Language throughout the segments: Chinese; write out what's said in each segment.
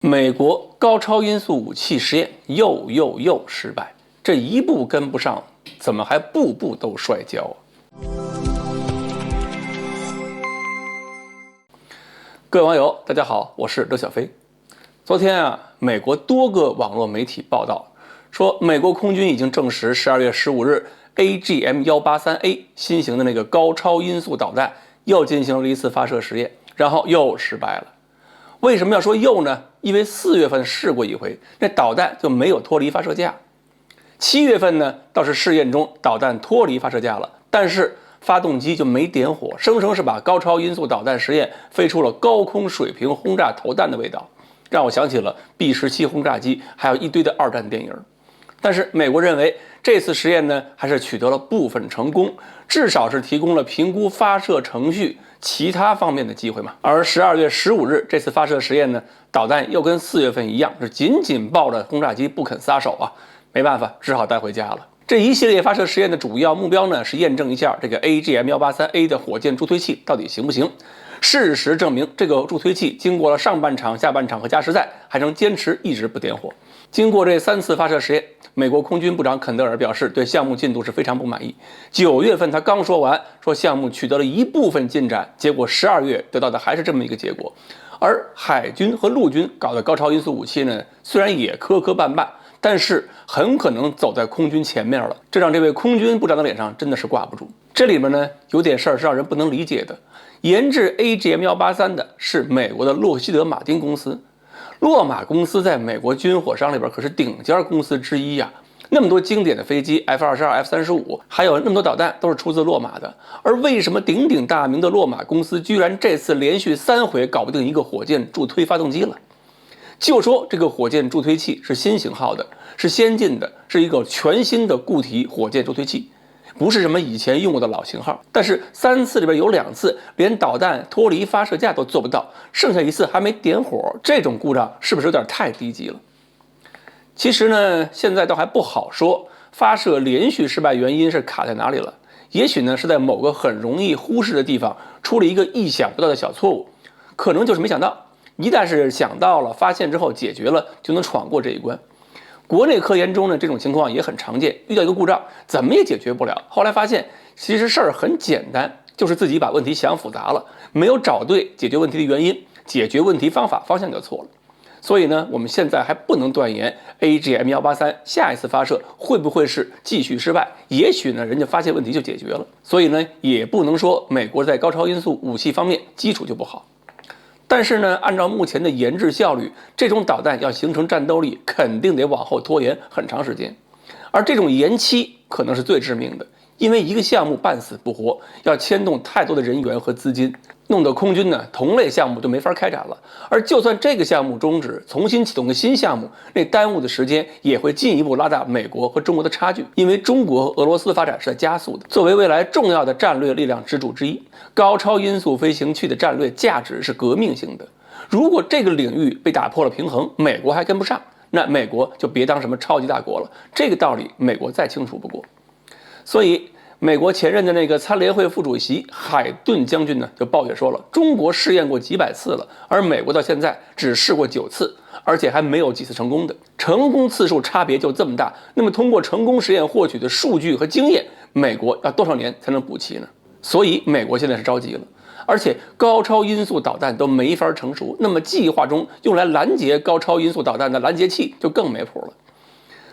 美国高超音速武器实验又失败，这一步跟不上，怎么还步步都摔跤啊？各位网友，大家好，我是刘小飞。昨天美国多个网络媒体报道说，美国空军已经证实12月15日 AGM-183A 新型的那个高超音速导弹又进行了一次发射实验，然后又失败了。为什么要说又呢？因为4月份试过一回，那导弹就没有脱离发射架。7月份呢，倒是试验中导弹脱离发射架了，但是发动机就没点火，生生是把高超音速导弹实验飞出了高空水平轰炸投弹的味道，让我想起了 B-17轰炸机，还有一堆的二战电影。但是美国认为这次实验呢，还是取得了部分成功，至少是提供了评估发射程序其他方面的机会嘛。而12月15日这次发射实验呢，导弹又跟4月份一样，是紧紧抱着轰炸机不肯撒手啊，没办法，只好带回家了。这一系列发射实验的主要目标呢，是验证一下这个 AGM-183A 的火箭助推器到底行不行。事实证明，这个助推器经过了上半场、下半场和加时赛，还能坚持一直不点火。经过这3次发射实验，美国空军部长肯德尔表示对项目进度是非常不满意。9月份他刚说完，说项目取得了一部分进展，结果12月得到的还是这么一个结果。而海军和陆军搞的高超音速武器呢，虽然也磕磕绊绊，但是很可能走在空军前面了，这让这位空军部长的脸上真的是挂不住。这里面呢，有点事儿是让人不能理解的。研制 AGM-183的是美国的洛克希德马丁公司，洛马公司在美国军火商里边可是顶尖公司之一呀。那么多经典的飞机 F-22、F-35，还有那么多导弹都是出自洛马的。而为什么鼎鼎大名的洛马公司居然这次连续3回搞不定一个火箭助推发动机了？就说这个火箭助推器是新型号的，是先进的，是一个全新的固体火箭助推器，不是什么以前用过的老型号。但是3次里边有2次连导弹脱离发射架都做不到，剩下1次还没点火，这种故障是不是有点太低级了？其实呢，现在倒还不好说发射连续失败原因是卡在哪里了。也许呢是在某个很容易忽视的地方出了一个意想不到的小错误，可能就是没想到。一旦是想到了、发现之后解决了，就能闯过这一关。国内科研中呢，这种情况也很常见，遇到一个故障怎么也解决不了，后来发现其实事儿很简单，就是自己把问题想复杂了，没有找对解决问题的原因，解决问题方法方向就错了。所以呢，我们现在还不能断言 AGM-183下一次发射会不会是继续失败，也许呢人家发现问题就解决了。所以呢，也不能说美国在高超音速武器方面基础就不好。但是呢，按照目前的研制效率，这种导弹要形成战斗力，肯定得往后拖延很长时间。而这种延期可能是最致命的，因为一个项目半死不活，要牵动太多的人员和资金，弄得空军呢同类项目就没法开展了。而就算这个项目终止，重新启动个新项目，那耽误的时间也会进一步拉大美国和中国的差距，因为中国和俄罗斯发展是在加速的。作为未来重要的战略力量支柱之一，高超音速飞行器的战略价值是革命性的。如果这个领域被打破了平衡，美国还跟不上，那美国就别当什么超级大国了。这个道理美国再清楚不过。所以美国前任的那个参联会副主席海顿将军呢，就抱怨说了，中国试验过几百次了，而美国到现在只试过9次，而且还没有几次成功的，成功次数差别就这么大。那么通过成功实验获取的数据和经验，美国要多少年才能补齐呢？所以美国现在是着急了，而且高超音速导弹都没法成熟，那么计划中用来拦截高超音速导弹的拦截器就更没谱了。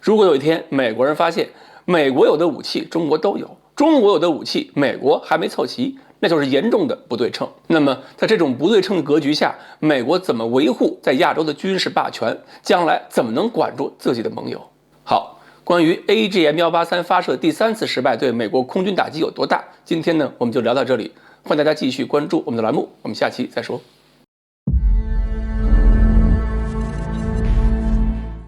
如果有一天美国人发现美国有的武器中国都有，中国有的武器美国还没凑齐，那就是严重的不对称。那么在这种不对称的格局下，美国怎么维护在亚洲的军事霸权？将来怎么能管住自己的盟友？好，关于 AGM-183发射第3次失败对美国空军打击有多大，今天呢我们就聊到这里，欢迎大家继续关注我们的栏目，我们下期再说。